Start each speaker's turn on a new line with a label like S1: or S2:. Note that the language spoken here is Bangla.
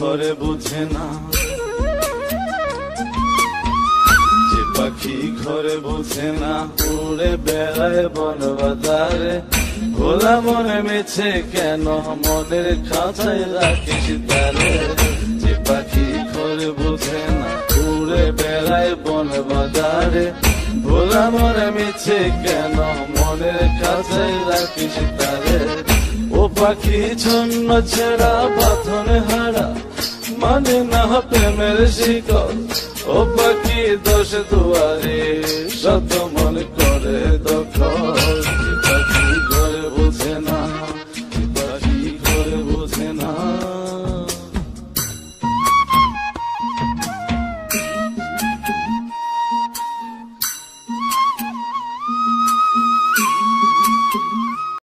S1: ঘরে বুঝে না, যে পাখি ঘরে বুঝে না, উড়ে বেড়ায় বন বাজারে। ভোলা মনে মেছে কেন মনের খাঁচায় রাখিস তারে। যে পাখি ঘরে বুঝে না, উড়ে বেড়ায় বন বাজারে। ভোলা মনে মেছে কেন মনের খাঁচায় রাখিস তারে। ও পাখি ছন্ন ছেড়া বাঁধনে হারা, মানে না প্রেমের শিকল। ও পাখি দোষ দুয়ারে, শত মন করে দখল।